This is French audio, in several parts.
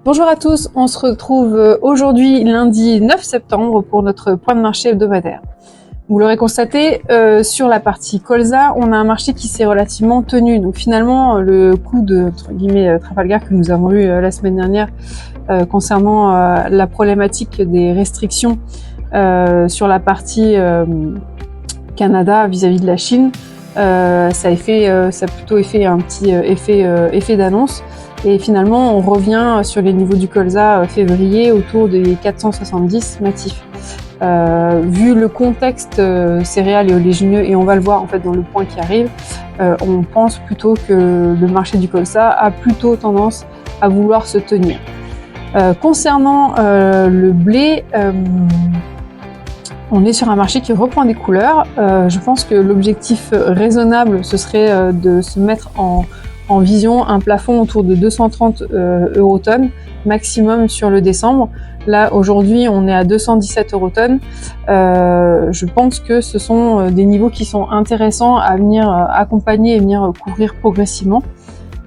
Bonjour à tous, on se retrouve aujourd'hui lundi 9 septembre pour notre point de marché hebdomadaire. Vous l'aurez constaté, sur la partie colza, on a un marché qui s'est relativement tenu. Donc finalement, le coup de entre guillemets Trafalgar que nous avons eu la semaine dernière concernant la problématique des restrictions sur la partie Canada vis-à-vis de la Chine, ça a plutôt fait un petit effet d'annonce. Et finalement, on revient sur les niveaux du colza février autour des 470 natifs. Vu le contexte céréales et oléagineux, et on va le voir en fait dans le point qui arrive, on pense plutôt que le marché du colza a plutôt tendance à vouloir se tenir. Concernant le blé, on est sur un marché qui reprend des couleurs. Je pense que l'objectif raisonnable, ce serait de se mettre en vision un plafond autour de 230 eurotonnes maximum sur le décembre. Là, aujourd'hui, on est à 217 eurotonnes. Je pense que ce sont des niveaux qui sont intéressants à venir accompagner et venir couvrir progressivement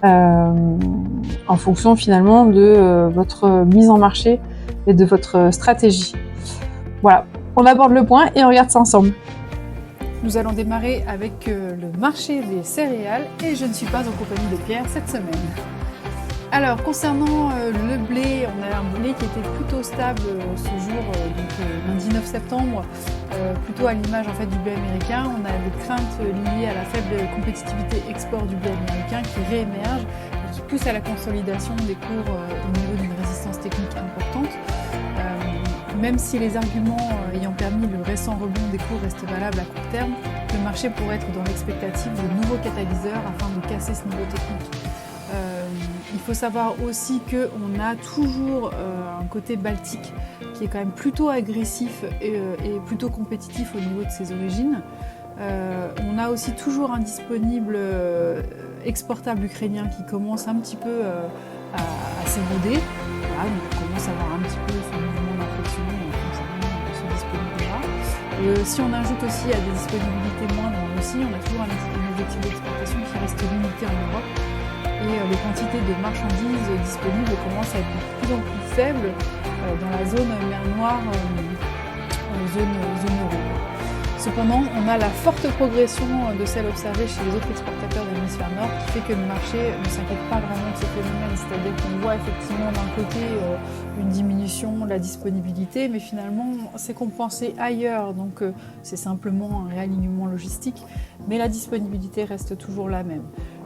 en fonction finalement de votre mise en marché et de votre stratégie. Voilà, on aborde le point et on regarde ça ensemble. Nous allons démarrer avec le marché des céréales et je ne suis pas en compagnie de Pierre cette semaine. Alors concernant le blé, on a un blé qui était plutôt stable ce jour, lundi 9 septembre, plutôt à l'image en fait du blé américain. On a des craintes liées à la faible compétitivité export du blé américain qui réémerge et qui pousse à la consolidation des cours au niveau d'une résistance technique importante. Même si les arguments ayant permis le récent rebond des cours restent valables à court terme, le marché pourrait être dans l'expectative de nouveaux catalyseurs afin de casser ce niveau technique. Il faut savoir aussi qu'on a toujours un côté baltique qui est quand même plutôt agressif et plutôt compétitif au niveau de ses origines. On a aussi toujours un disponible exportable ukrainien qui commence un petit peu à s'éroder. Voilà, donc on commence à avoir un petit peu ce mouvement d'inflexion concernant ce disponible-là. Si on ajoute aussi à des disponibilités moindres en Russie, on a toujours un objectif d'exportation qui reste limité en Europe. Et les quantités de marchandises disponibles commencent à être de plus en plus faibles dans la zone mer Noire, zone euro. Cependant, on a la forte progression de celle observée chez les autres exportateurs de l'hémisphère nord qui fait que le marché ne s'inquiète pas vraiment de ce phénomène, c'est-à-dire qu'on voit effectivement d'un côté une diminution de la disponibilité, mais finalement c'est compensé ailleurs, donc c'est simplement un réalignement logistique, mais la disponibilité reste toujours la même.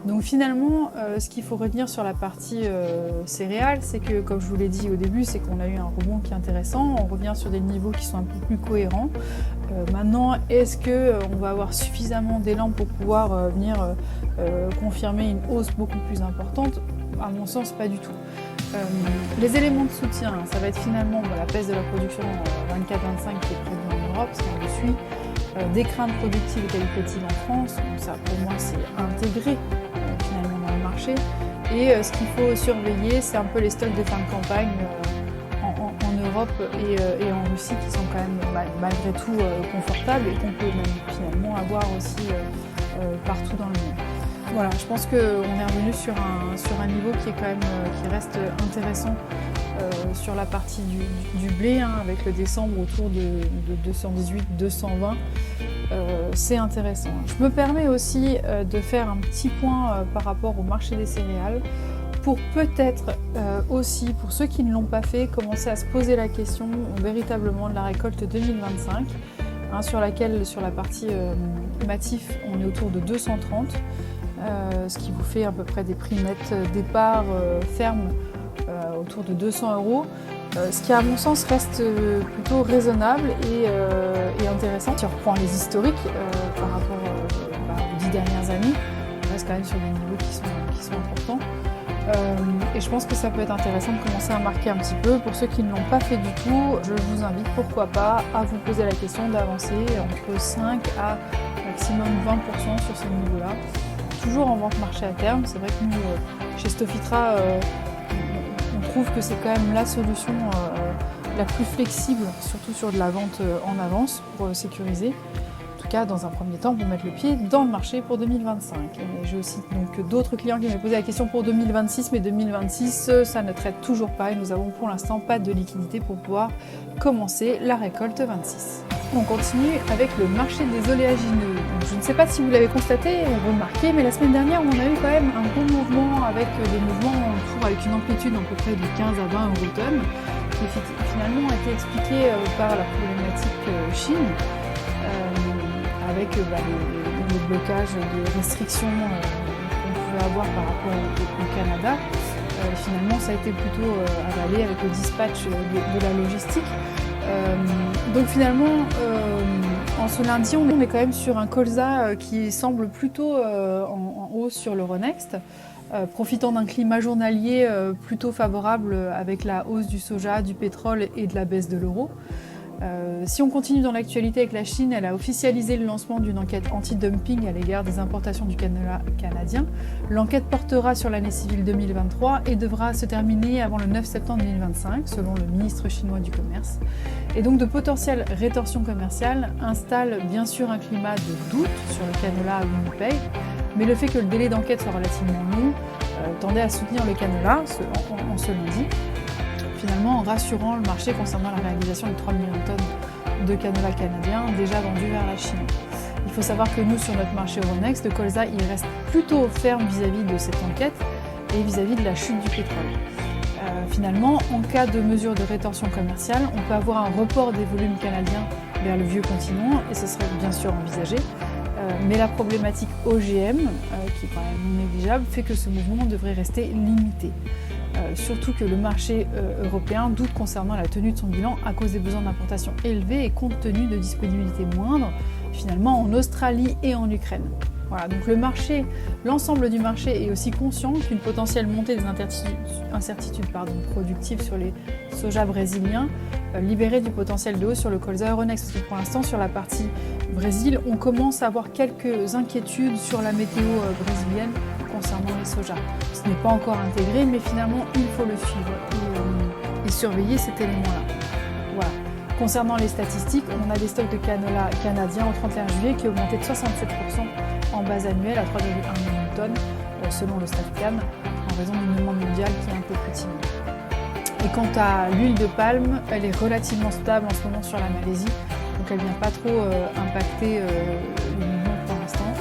Donc finalement, ce qu'il faut retenir sur la partie céréales, c'est que, comme je vous l'ai dit au début, c'est qu'on a eu un rebond qui est intéressant, on revient sur des niveaux qui sont un peu plus cohérents. Maintenant, est-ce qu'on va avoir suffisamment d'élan pour pouvoir venir confirmer une hausse beaucoup plus importante? À mon sens, pas du tout. Les éléments de soutien, ça va être finalement la baisse de la production 24-25 qui est prévue en Europe, ça on le suit. Des craintes productives et qualitatives en France, donc ça pour moi c'est intégré finalement dans le marché. Et ce qu'il faut surveiller, c'est un peu les stocks de fin de campagne en Europe et en Russie qui sont quand même malgré tout confortables et qu'on peut même finalement avoir aussi partout dans le monde. Voilà, je pense qu'on est revenu sur un niveau qui est quand même qui reste intéressant sur la partie du blé, avec le décembre autour de 218-220. C'est intéressant. Je me permets aussi de faire un petit point par rapport au marché des céréales pour peut-être aussi, pour ceux qui ne l'ont pas fait, commencer à se poser la question véritablement de la récolte 2025, sur laquelle, sur la partie matif, on est autour de 230, ce qui vous fait à peu près des prix nets départ ferme autour de 200 €, ce qui à mon sens reste plutôt raisonnable et intéressant. Si on reprend les historiques par rapport aux 10 dernières années, on reste quand même sur des niveaux qui sont importants. Et je pense que ça peut être intéressant de commencer à marquer un petit peu. Pour ceux qui ne l'ont pas fait du tout, je vous invite pourquoi pas à vous poser la question d'avancer entre 5 à maximum 20% sur ces niveaux-là. Toujours en vente marché à terme. C'est vrai que nous, chez Stofitra, on trouve que c'est quand même la solution la plus flexible, surtout sur de la vente en avance pour sécuriser. cas dans un premier temps pour mettre le pied dans le marché pour 2025. J'ai aussi donc d'autres clients qui m'ont posé la question pour 2026, mais 2026 ça ne traite toujours pas et nous avons pour l'instant pas de liquidité pour pouvoir commencer la récolte 26. On continue avec le marché des oléagineux. Je ne sais pas si vous l'avez constaté ou remarqué, mais la semaine dernière on a eu quand même un bon mouvement avec des mouvements avec une amplitude à peu près de 15 à 20 eurotonnes, qui finalement a été expliqué par la problématique Chine, avec le blocage de restrictions qu'on pouvait avoir par rapport au Canada. Finalement, ça a été plutôt avalé avec le dispatch de la logistique. Donc finalement, en ce lundi, on est quand même sur un colza qui semble plutôt en hausse sur l'Euronext, profitant d'un climat journalier plutôt favorable avec la hausse du soja, du pétrole et de la baisse de l'euro. Si on continue dans l'actualité avec la Chine, elle a officialisé le lancement d'une enquête anti-dumping à l'égard des importations du canola canadien. L'enquête portera sur l'année civile 2023 et devra se terminer avant le 9 septembre 2025, selon le ministre chinois du Commerce. Et donc de potentielles rétorsions commerciales installent bien sûr un climat de doute sur le canola à Winnipeg, mais le fait que le délai d'enquête soit relativement long tendait à soutenir le canola en ce lundi, finalement en rassurant le marché concernant la réalisation de 3 millions de tonnes de canola canadien déjà vendu vers la Chine. Il faut savoir que nous, sur notre marché Euronext, le colza il reste plutôt ferme vis-à-vis de cette enquête et vis-à-vis de la chute du pétrole. Finalement, en cas de mesure de rétorsion commerciale, on peut avoir un report des volumes canadiens vers le vieux continent et ce serait bien sûr envisagé. Mais la problématique OGM, qui est quand même non négligeable, fait que ce mouvement devrait rester limité. Surtout que le marché européen doute concernant la tenue de son bilan à cause des besoins d'importation élevés et compte tenu de disponibilités moindres, finalement en Australie et en Ukraine. Voilà, donc l'ensemble du marché est aussi conscient qu'une potentielle montée des incertitudes productives sur les soja brésiliens libérait du potentiel de hausse sur le colza Euronext. Parce que pour l'instant, sur la partie Brésil, on commence à avoir quelques inquiétudes sur la météo brésilienne concernant les soja. Ce n'est pas encore intégré, mais finalement, il faut le suivre et surveiller cet élément-là. Voilà. Concernant les statistiques, on a des stocks de canola canadien au 31 juillet qui augmentaient de 67% en base annuelle à 3,1 millions de tonnes, selon le StatCan, en raison d'une demande mondiale qui est un peu plus timide. Et quant à l'huile de palme, elle est relativement stable en ce moment sur la Malaisie, donc elle ne vient pas trop impacter le mouvement pour l'instant.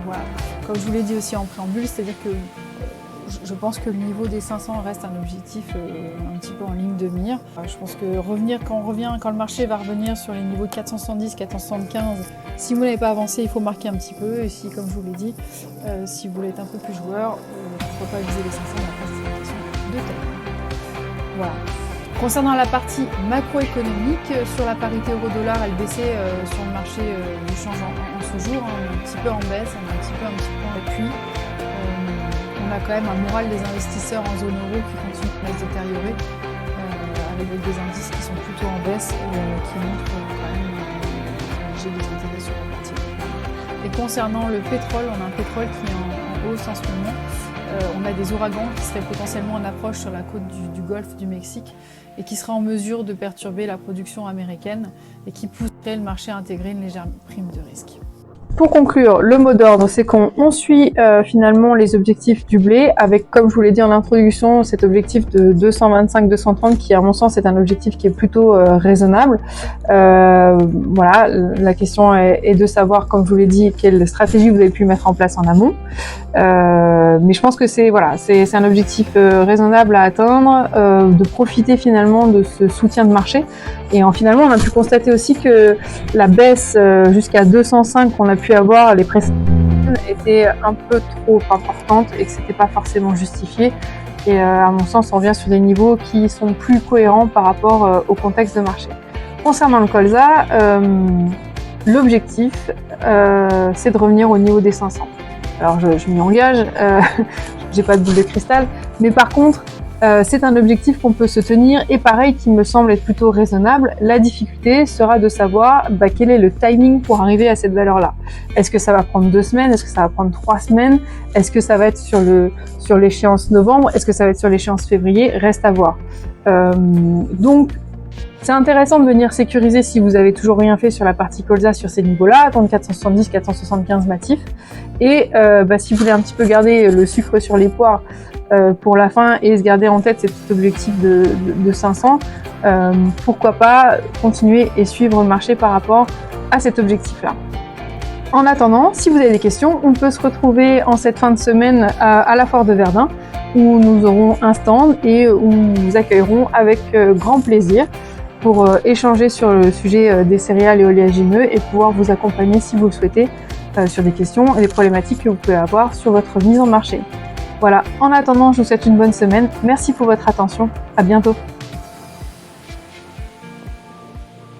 Voilà. Comme je vous l'ai dit aussi en préambule, c'est-à-dire que je pense que le niveau des 500 reste un objectif un petit peu en ligne de mire. Je pense que quand le marché va revenir sur les niveaux de 470, 475, si vous n'avez pas avancé, il faut marquer un petit peu. Et si, comme je vous l'ai dit, si vous voulez être un peu plus joueur, pourquoi pas viser les 500, mais après c'est une question de temps. Voilà. Concernant la partie macroéconomique, sur la parité euro-dollar, elle baissait sur le marché du change en ce jour, un petit peu en baisse, un petit peu en appui. On a quand même un moral des investisseurs en zone euro qui continue à se détériorer, avec des indices qui sont plutôt en baisse et qui montrent quand même un léger désintérêt sur la partie. Et concernant le pétrole, on a un pétrole qui est en hausse en ce moment. On a des ouragans qui seraient potentiellement en approche sur la côte du golfe du Mexique et qui seraient en mesure de perturber la production américaine et qui pousseraient le marché à intégrer une légère prime de risque. Pour conclure, le mot d'ordre, c'est qu'on suit finalement les objectifs du blé avec, comme je vous l'ai dit en introduction, cet objectif de 225-230 qui, à mon sens, est un objectif qui est plutôt raisonnable. Voilà, la question est de savoir, comme je vous l'ai dit, quelle stratégie vous avez pu mettre en place en amont. Mais je pense que c'est un objectif raisonnable à atteindre, de profiter finalement de ce soutien de marché. Et finalement, on a pu constater aussi que la baisse jusqu'à 205 qu'on a pu avoir les précédentes était un peu trop importante et que c'était pas forcément justifié. Et à mon sens, on revient sur des niveaux qui sont plus cohérents par rapport au contexte de marché. Concernant le colza, l'objectif, c'est de revenir au niveau des 500. Alors je m'y engage, j'ai pas de boule de cristal, mais par contre, c'est un objectif qu'on peut se tenir et pareil qui me semble être plutôt raisonnable. La difficulté sera de savoir quel est le timing pour arriver à cette valeur-là. Est-ce que ça va prendre 2 semaines? Est-ce que ça va prendre 3 semaines? Est-ce que ça va être sur l'échéance novembre? Est-ce que ça va être sur l'échéance février? Reste à voir. Donc C'est intéressant de venir sécuriser si vous avez toujours rien fait sur la partie colza sur ces niveaux-là, attendre 470, 475 matifs. Et si vous voulez un petit peu garder le sucre sur les poires pour la fin et se garder en tête cet objectif de 500, pourquoi pas continuer et suivre le marché par rapport à cet objectif-là. En attendant, si vous avez des questions, on peut se retrouver en cette fin de semaine à la Foire de Verdun, où nous aurons un stand et où nous vous accueillerons avec grand plaisir pour échanger sur le sujet des céréales et oléagineux et pouvoir vous accompagner si vous le souhaitez sur des questions et des problématiques que vous pouvez avoir sur votre mise en marché. Voilà, en attendant, je vous souhaite une bonne semaine. Merci pour votre attention. À bientôt.